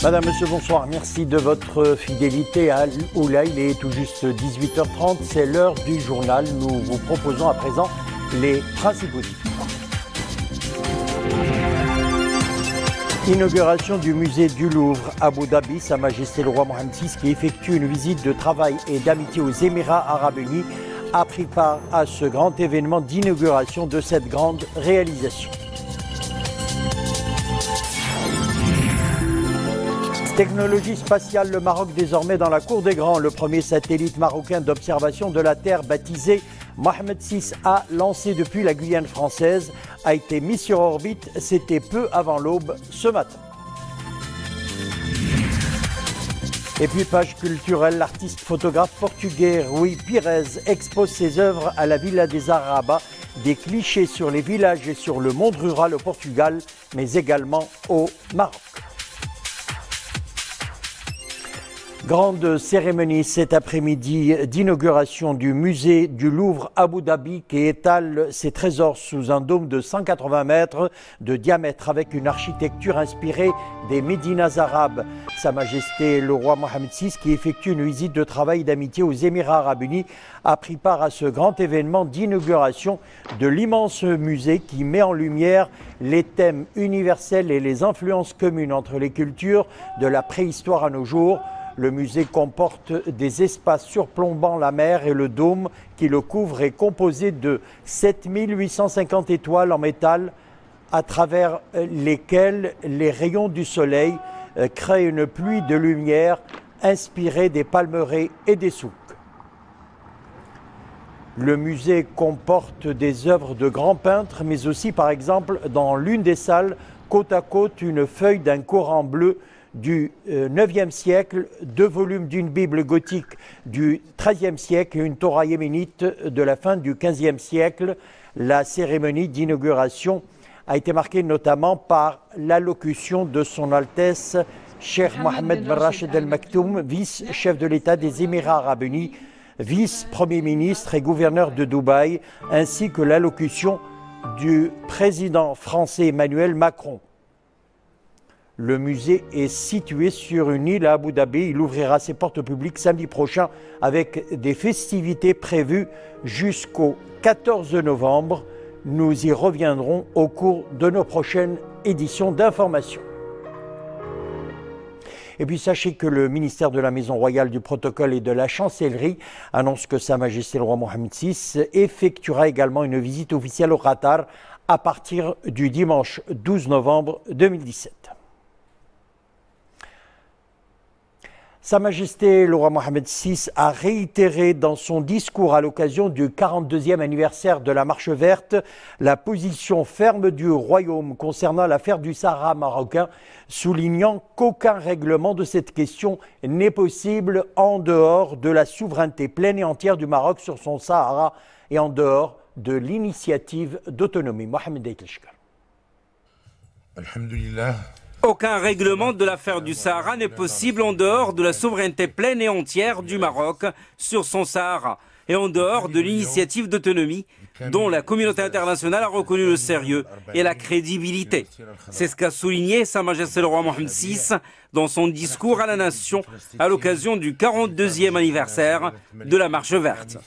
Madame, Monsieur, bonsoir. Merci de votre fidélité à Oula. Il est tout juste 18h30. C'est l'heure du journal. Nous vous proposons à présent les principaux titres. Inauguration du musée du Louvre, Abu Dhabi. Sa Majesté le roi Mohammed VI, qui effectue une visite de travail et d'amitié aux Émirats arabes unis, a pris part à ce grand événement d'inauguration de cette grande réalisation. Technologie spatiale, le Maroc désormais dans la cour des grands. Le premier satellite marocain d'observation de la Terre, baptisé Mohammed VI A, lancé depuis la Guyane française, a été mis sur orbite. C'était peu avant l'aube ce matin. Et puis page culturelle, l'artiste photographe portugais Rui Pires expose ses œuvres à la Villa des Arabas, des clichés sur les villages et sur le monde rural au Portugal, mais également au Maroc. Grande cérémonie cet après-midi d'inauguration du musée du Louvre Abu Dhabi qui étale ses trésors sous un dôme de 180 mètres de diamètre avec une architecture inspirée des Médinas arabes. Sa Majesté le roi Mohammed VI, qui effectue une visite de travail et d'amitié aux Émirats arabes unis, a pris part à ce grand événement d'inauguration de l'immense musée qui met en lumière les thèmes universels et les influences communes entre les cultures de la préhistoire à nos jours. Le musée comporte des espaces surplombant la mer et le dôme qui le couvre est composé de 7850 étoiles en métal à travers lesquelles les rayons du soleil créent une pluie de lumière inspirée des palmeraies et des souks. Le musée comporte des œuvres de grands peintres, mais aussi par exemple dans l'une des salles, côte à côte, une feuille d'un Coran bleu du 9e siècle, 2 volumes d'une Bible gothique du 13e siècle et une Torah yéménite de la fin du 15e siècle. La cérémonie d'inauguration a été marquée notamment par l'allocution de son Altesse Cheikh Mohammed bin Rachid Al Maktoum, vice-chef de l'État des Émirats arabes unis, vice-premier ministre et gouverneur de Dubaï, ainsi que l'allocution du président français Emmanuel Macron. Le musée est situé sur une île à Abu Dhabi. Il ouvrira ses portes publiques samedi prochain avec des festivités prévues jusqu'au 14 novembre. Nous y reviendrons au cours de nos prochaines éditions d'information. Et puis sachez que le ministère de la Maison Royale du Protocole et de la Chancellerie annonce que Sa Majesté le roi Mohammed VI effectuera également une visite officielle au Qatar à partir du dimanche 12 novembre 2017. Sa Majesté le roi Mohammed VI a réitéré dans son discours à l'occasion du 42e anniversaire de la Marche verte la position ferme du royaume concernant l'affaire du Sahara marocain, soulignant qu'aucun règlement de cette question n'est possible en dehors de la souveraineté pleine et entière du Maroc sur son Sahara et en dehors de l'initiative d'autonomie. Mohamed Aïtleshkar. Alhamdulillah. Aucun règlement de l'affaire du Sahara n'est possible en dehors de la souveraineté pleine et entière du Maroc sur son Sahara et en dehors de l'initiative d'autonomie dont la communauté internationale a reconnu le sérieux et la crédibilité. C'est ce qu'a souligné Sa Majesté le roi Mohammed VI dans son discours à la nation à l'occasion du 42e anniversaire de la Marche verte.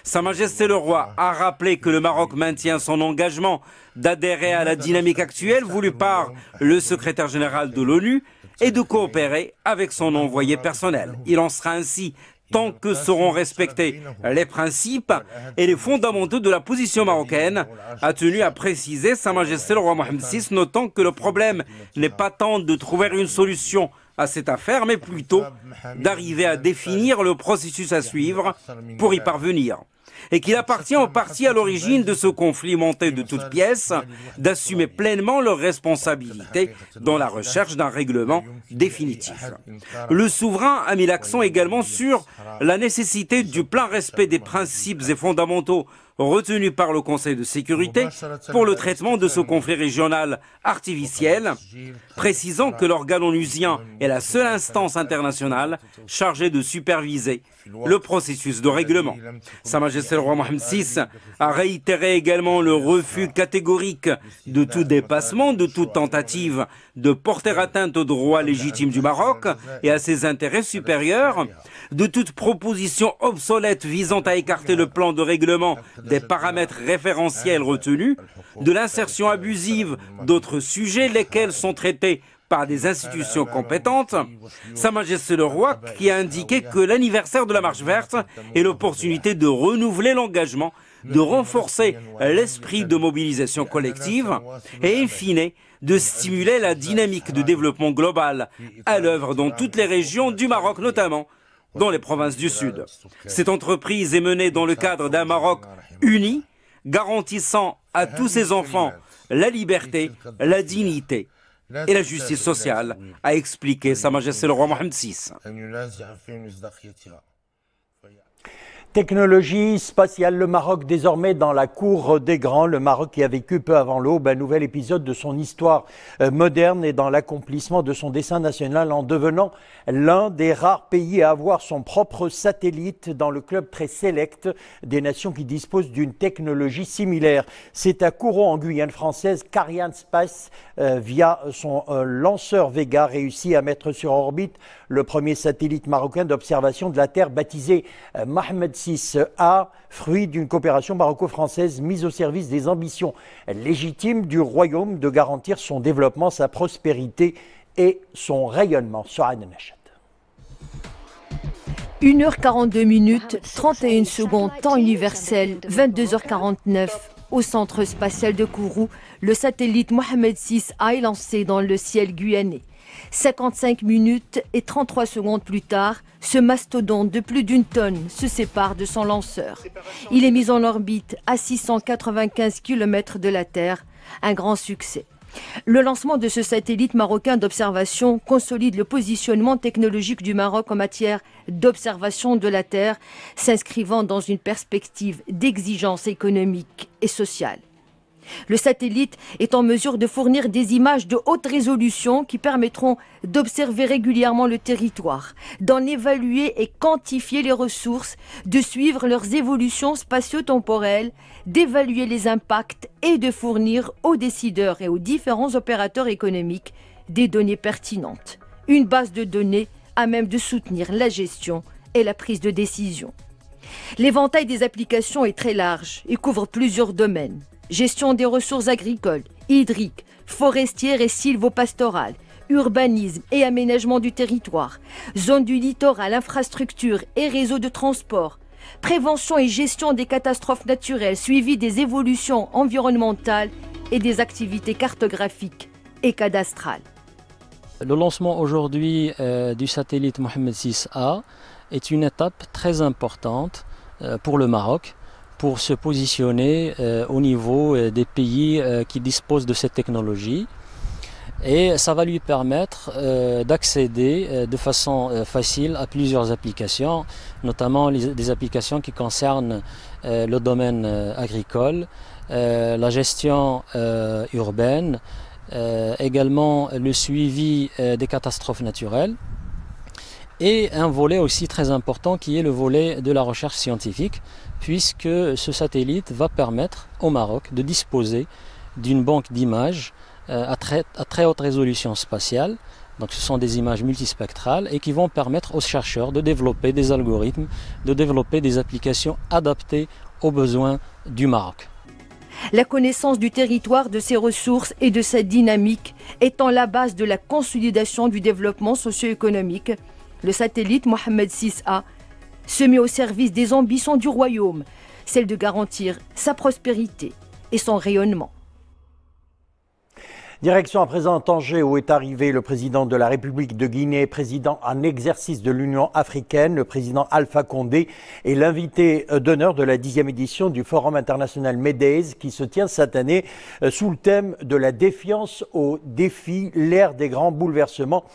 Sa Majesté le roi a rappelé que le Maroc maintient son engagement d'adhérer à la dynamique actuelle voulue par le secrétaire général de l'ONU et de coopérer avec son envoyé personnel. Il en sera ainsi tant que seront respectés les principes et les fondamentaux de la position marocaine, a tenu à préciser Sa Majesté le roi Mohammed VI, notant que le problème n'est pas tant de trouver une solution à cette affaire, mais plutôt d'arriver à définir le processus à suivre pour y parvenir. Et qu'il appartient aux parties à l'origine de ce conflit monté de toutes pièces d'assumer pleinement leurs responsabilités dans la recherche d'un règlement définitif. Le souverain a mis l'accent également sur la nécessité du plein respect des principes et fondamentaux retenu par le Conseil de sécurité pour le traitement de ce conflit régional artificiel, précisant que l'organe onusien est la seule instance internationale chargée de superviser le processus de règlement. Sa Majesté le roi Mohammed VI a réitéré également le refus catégorique de tout dépassement, de toute tentative de porter atteinte aux droits légitimes du Maroc et à ses intérêts supérieurs, de toute proposition obsolète visant à écarter le plan de règlement des paramètres référentiels retenus, de l'insertion abusive d'autres sujets lesquels sont traités par des institutions compétentes. Sa Majesté le Roi qui a indiqué que l'anniversaire de la Marche verte est l'opportunité de renouveler l'engagement, de renforcer l'esprit de mobilisation collective et, in fine, de stimuler la dynamique de développement global à l'œuvre dans toutes les régions du Maroc, notamment dans les provinces du Sud. Cette entreprise est menée dans le cadre d'un Maroc uni, garantissant à tous ses enfants la liberté, la dignité et la justice sociale, a expliqué Sa Majesté le roi Mohammed VI. Technologie spatiale, le Maroc désormais dans la cour des grands. Le Maroc qui a vécu peu avant l'aube un nouvel épisode de son histoire moderne et dans l'accomplissement de son dessein national en devenant l'un des rares pays à avoir son propre satellite dans le club très sélect des nations qui disposent d'une technologie similaire. C'est à Kourou en Guyane française qu'Ariane Space, via son lanceur Vega, réussit à mettre sur orbite le premier satellite marocain d'observation de la Terre baptisé Mohammed VI-A, fruit d'une coopération maroco-française mise au service des ambitions légitimes du royaume de garantir son développement, sa prospérité et son rayonnement. 1h42, 31 secondes, temps universel, 22h49. Au centre spatial de Kourou, le satellite Mohammed VI-A est lancé dans le ciel guyanais. 55 minutes et 33 secondes plus tard, ce mastodonte de plus d'une tonne se sépare de son lanceur. Il est mis en orbite à 695 km de la Terre, un grand succès. Le lancement de ce satellite marocain d'observation consolide le positionnement technologique du Maroc en matière d'observation de la Terre, s'inscrivant dans une perspective d'exigence économique et sociale. Le satellite est en mesure de fournir des images de haute résolution qui permettront d'observer régulièrement le territoire, d'en évaluer et quantifier les ressources, de suivre leurs évolutions spatio-temporelles, d'évaluer les impacts et de fournir aux décideurs et aux différents opérateurs économiques des données pertinentes. Une base de données à même de soutenir la gestion et la prise de décision. L'éventail des applications est très large et couvre plusieurs domaines. Gestion des ressources agricoles, hydriques, forestières et sylvopastorales, urbanisme et aménagement du territoire, zone du littoral, infrastructures et réseaux de transport, prévention et gestion des catastrophes naturelles, suivi des évolutions environnementales et des activités cartographiques et cadastrales. Le lancement aujourd'hui du satellite Mohammed VI-A est une étape très importante pour le Maroc, pour se positionner au niveau des pays qui disposent de cette technologie. Et ça va lui permettre d'accéder de façon facile à plusieurs applications, notamment des applications qui concernent le domaine agricole, la gestion urbaine, également le suivi des catastrophes naturelles, et un volet aussi très important qui est le volet de la recherche scientifique, puisque ce satellite va permettre au Maroc de disposer d'une banque d'images à très haute résolution spatiale. Donc ce sont des images multispectrales et qui vont permettre aux chercheurs de développer des algorithmes, de développer des applications adaptées aux besoins du Maroc. La connaissance du territoire, de ses ressources et de sa dynamique étant la base de la consolidation du développement socio-économique, le satellite Mohammed VI-A se met au service des ambitions du royaume, celle de garantir sa prospérité et son rayonnement. Direction à présent Tanger où est arrivé le président de la République de Guinée, président en exercice de l'Union africaine, le président Alpha Condé, et l'invité d'honneur de la 10e édition du Forum international MEDES qui se tient cette année sous le thème de la défiance aux défis, l'ère des grands bouleversements.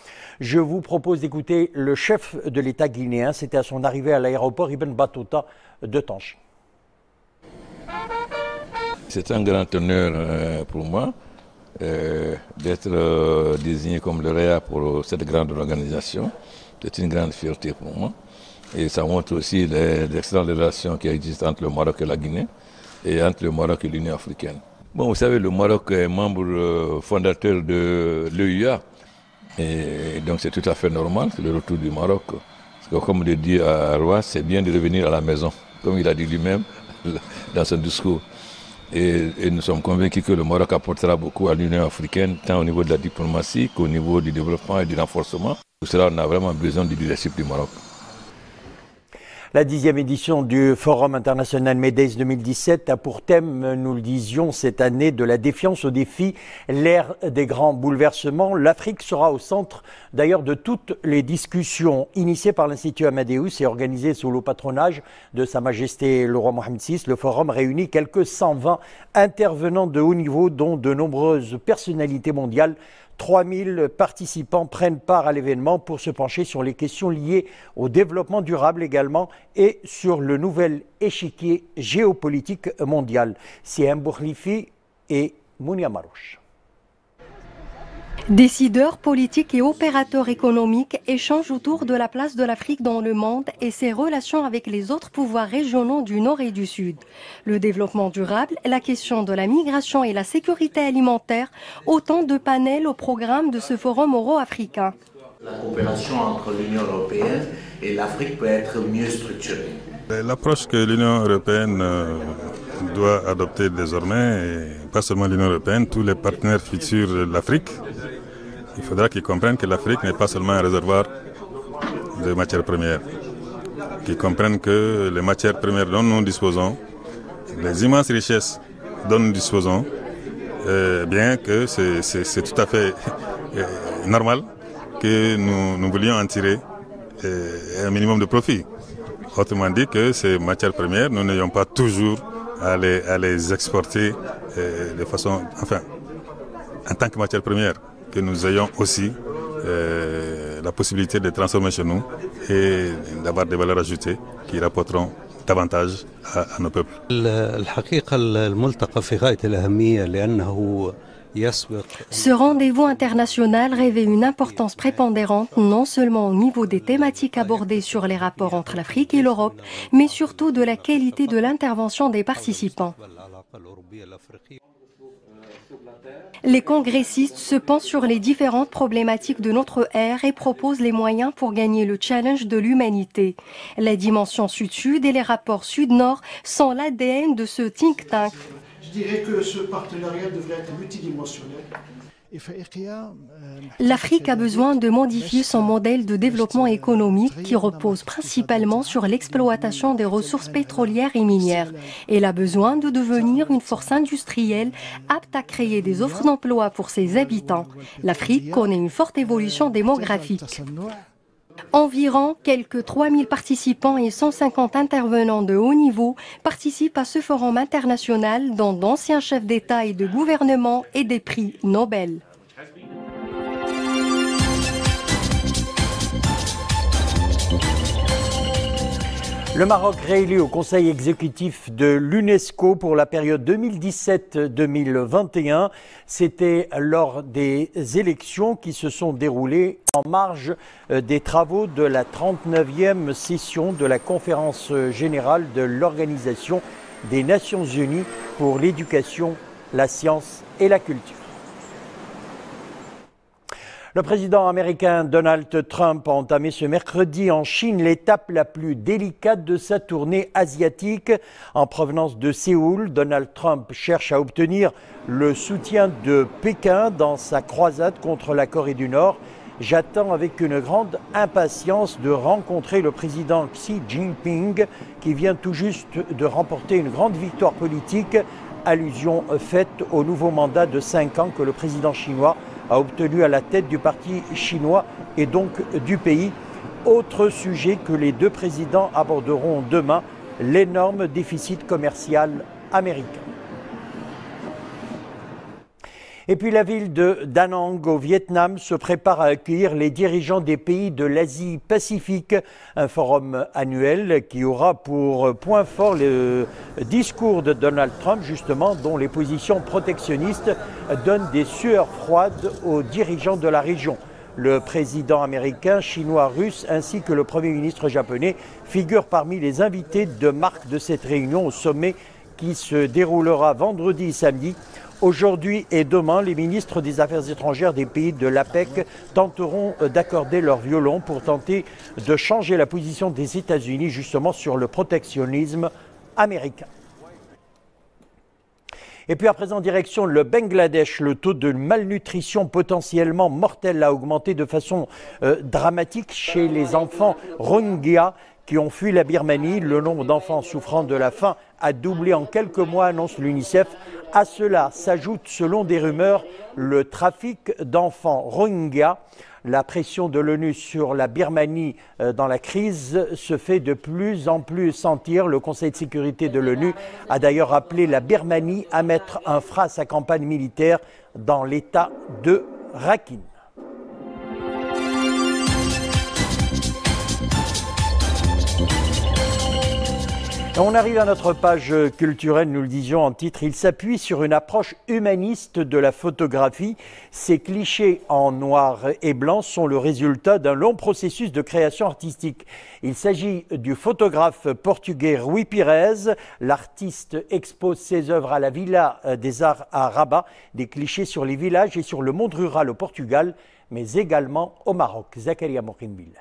Je vous propose d'écouter le chef de l'État guinéen. C'était à son arrivée à l'aéroport Ibn Battuta de Tanger. C'est un grand honneur pour moi d'être désigné comme lauréat pour cette grande organisation. C'est une grande fierté pour moi. Et ça montre aussi les excellentes relations qui existent entre le Maroc et la Guinée et entre le Maroc et l'Union africaine. Bon, vous savez, le Maroc est membre fondateur de l'EUA. Et donc c'est tout à fait normal, c'est le retour du Maroc. Parce que comme le dit à Roi, c'est bien de revenir à la maison, comme il a dit lui-même dans son discours. Et nous sommes convaincus que le Maroc apportera beaucoup à l'Union africaine, tant au niveau de la diplomatie qu'au niveau du développement et du renforcement. Pour cela, on a vraiment besoin du leadership du Maroc. La 10e édition du Forum international MEDES 2017 a pour thème, nous le disions cette année, de la défiance au défi, l'ère des grands bouleversements. L'Afrique sera au centre d'ailleurs de toutes les discussions initiées par l'Institut Amadeus et organisées sous le patronage de Sa Majesté le roi Mohamed VI. Le forum réunit quelques 120 intervenants de haut niveau, dont de nombreuses personnalités mondiales. 3000 participants prennent part à l'événement pour se pencher sur les questions liées au développement durable également et sur le nouvel échiquier géopolitique mondial. C'est Mbokhlifi et Mounia Marouche. Décideurs politiques et opérateurs économiques échangent autour de la place de l'Afrique dans le monde et ses relations avec les autres pouvoirs régionaux du Nord et du Sud. Le développement durable, la question de la migration et la sécurité alimentaire, autant de panels au programme de ce forum euro-africain. La coopération entre l'Union européenne et l'Afrique peut être mieux structurée. L'approche que l'Union européenne doit adopter désormais, et pas seulement l'Union européenne, tous les partenaires futurs de l'Afrique, il faudra qu'ils comprennent que l'Afrique n'est pas seulement un réservoir de matières premières, qu'ils comprennent que les matières premières dont nous disposons, les immenses richesses dont nous disposons, bien que c'est tout à fait normal que nous voulions en tirer un minimum de profit. Autrement dit que ces matières premières, nous n'ayons pas toujours à les exporter de façon, enfin, en tant que matières premières, que nous ayons aussi la possibilité de transformer chez nous et d'avoir des valeurs ajoutées qui rapporteront davantage à nos peuples. Ce rendez-vous international revêt une importance prépondérante non seulement au niveau des thématiques abordées sur les rapports entre l'Afrique et l'Europe, mais surtout de la qualité de l'intervention des participants. Les congressistes se penchent sur les différentes problématiques de notre ère et proposent les moyens pour gagner le challenge de l'humanité. La dimension sud-sud et les rapports sud-nord sont l'ADN de ce think tank. Je dirais que ce partenariat devrait être multidimensionnel. L'Afrique a besoin de modifier son modèle de développement économique qui repose principalement sur l'exploitation des ressources pétrolières et minières. Elle a besoin de devenir une force industrielle apte à créer des offres d'emploi pour ses habitants. L'Afrique connaît une forte évolution démographique. Environ quelques 3000 participants et 150 intervenants de haut niveau participent à ce forum international, dont d'anciens chefs d'État et de gouvernement et des prix Nobel. Le Maroc réélu au Conseil exécutif de l'UNESCO pour la période 2017-2021. C'était lors des élections qui se sont déroulées en marge des travaux de la 39e session de la conférence générale de l'Organisation des Nations Unies pour l'éducation, la science et la culture. Le président américain Donald Trump a entamé ce mercredi en Chine l'étape la plus délicate de sa tournée asiatique. En provenance de Séoul, Donald Trump cherche à obtenir le soutien de Pékin dans sa croisade contre la Corée du Nord. J'attends avec une grande impatience de rencontrer le président Xi Jinping qui vient tout juste de remporter une grande victoire politique. Allusion faite au nouveau mandat de 5 ans que le président chinois a obtenu à la tête du parti chinois et donc du pays. Autre sujet que les deux présidents aborderont demain, l'énorme déficit commercial américain. Et puis la ville de Da Nang au Vietnam se prépare à accueillir les dirigeants des pays de l'Asie-Pacifique, un forum annuel qui aura pour point fort le discours de Donald Trump, justement, dont les positions protectionnistes donnent des sueurs froides aux dirigeants de la région. Le président américain, chinois, russe ainsi que le premier ministre japonais figurent parmi les invités de marque de cette réunion au sommet qui se déroulera vendredi et samedi. Aujourd'hui et demain, les ministres des Affaires étrangères des pays de l'APEC tenteront d'accorder leur violon pour tenter de changer la position des États-Unis justement sur le protectionnisme américain. Et puis à présent, direction le Bangladesh, le taux de malnutrition potentiellement mortelle a augmenté de façon dramatique chez les enfants Rohingyas qui ont fui la Birmanie. Le nombre d'enfants souffrant de la faim a doublé en quelques mois, annonce l'UNICEF. À cela s'ajoute, selon des rumeurs, le trafic d'enfants Rohingyas. La pression de l'ONU sur la Birmanie dans la crise se fait de plus en plus sentir. Le Conseil de sécurité de l'ONU a d'ailleurs appelé la Birmanie à mettre un frein à sa campagne militaire dans l'état de Rakhine. On arrive à notre page culturelle, nous le disions en titre, il s'appuie sur une approche humaniste de la photographie. Ces clichés en noir et blanc sont le résultat d'un long processus de création artistique. Il s'agit du photographe portugais Rui Pires. L'artiste expose ses œuvres à la Villa des Arts à Rabat, des clichés sur les villages et sur le monde rural au Portugal, mais également au Maroc. Zakaria Mokinbil.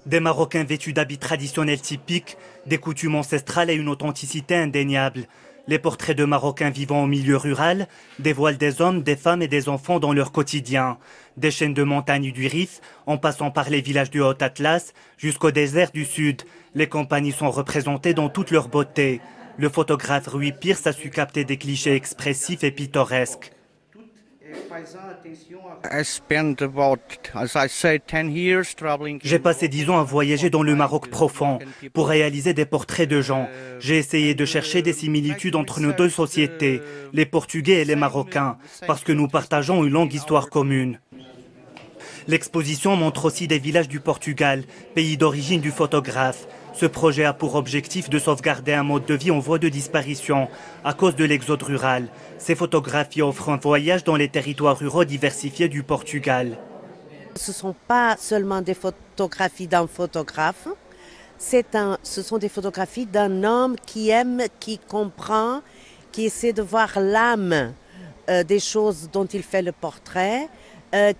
Des Marocains vêtus d'habits traditionnels typiques, des coutumes ancestrales et une authenticité indéniable. Les portraits de Marocains vivant au milieu rural dévoilent des hommes, des femmes et des enfants dans leur quotidien. Des chaînes de montagnes du Rif, en passant par les villages du Haut-Atlas, jusqu'au désert du Sud. Les campagnes sont représentées dans toute leur beauté. Le photographe Rui Pires a su capter des clichés expressifs et pittoresques. J'ai passé 10 ans à voyager dans le Maroc profond pour réaliser des portraits de gens. J'ai essayé de chercher des similitudes entre nos deux sociétés, les Portugais et les Marocains, parce que nous partageons une longue histoire commune. L'exposition montre aussi des villages du Portugal, pays d'origine du photographe. Ce projet a pour objectif de sauvegarder un mode de vie en voie de disparition à cause de l'exode rural. Ces photographies offrent un voyage dans les territoires ruraux diversifiés du Portugal. Ce ne sont pas seulement des photographies d'un photographe, ce sont des photographies d'un homme qui aime, qui comprend, qui essaie de voir l'âme des choses dont il fait le portrait,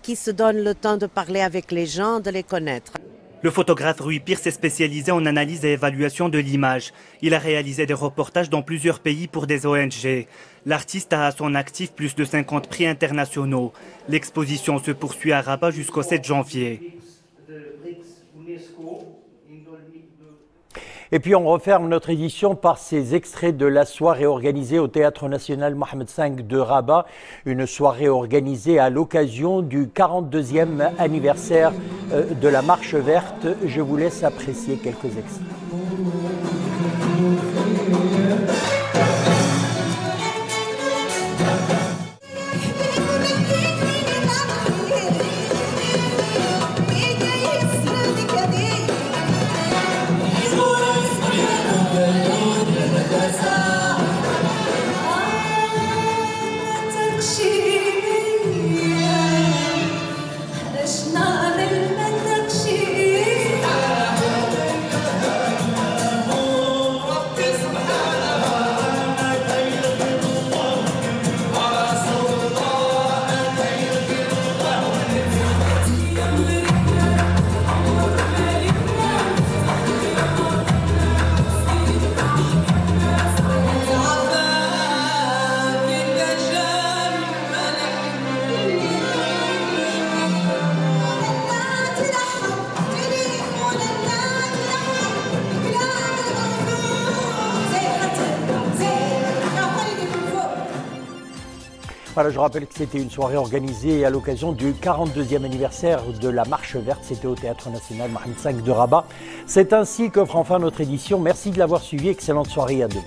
qui se donne le temps de parler avec les gens, de les connaître. Le photographe Rui Pires s'est spécialisé en analyse et évaluation de l'image. Il a réalisé des reportages dans plusieurs pays pour des ONG. L'artiste a à son actif plus de 50 prix internationaux. L'exposition se poursuit à Rabat jusqu'au 7 janvier. Et puis on referme notre édition par ces extraits de la soirée organisée au Théâtre National Mohamed V de Rabat. Une soirée organisée à l'occasion du 42e anniversaire de la Marche verte. Je vous laisse apprécier quelques extraits. Voilà, je rappelle que c'était une soirée organisée à l'occasion du 42e anniversaire de la Marche verte. C'était au Théâtre National Mohamed V de Rabat. C'est ainsi qu'offre enfin notre édition. Merci de l'avoir suivi. Excellente soirée et à demain.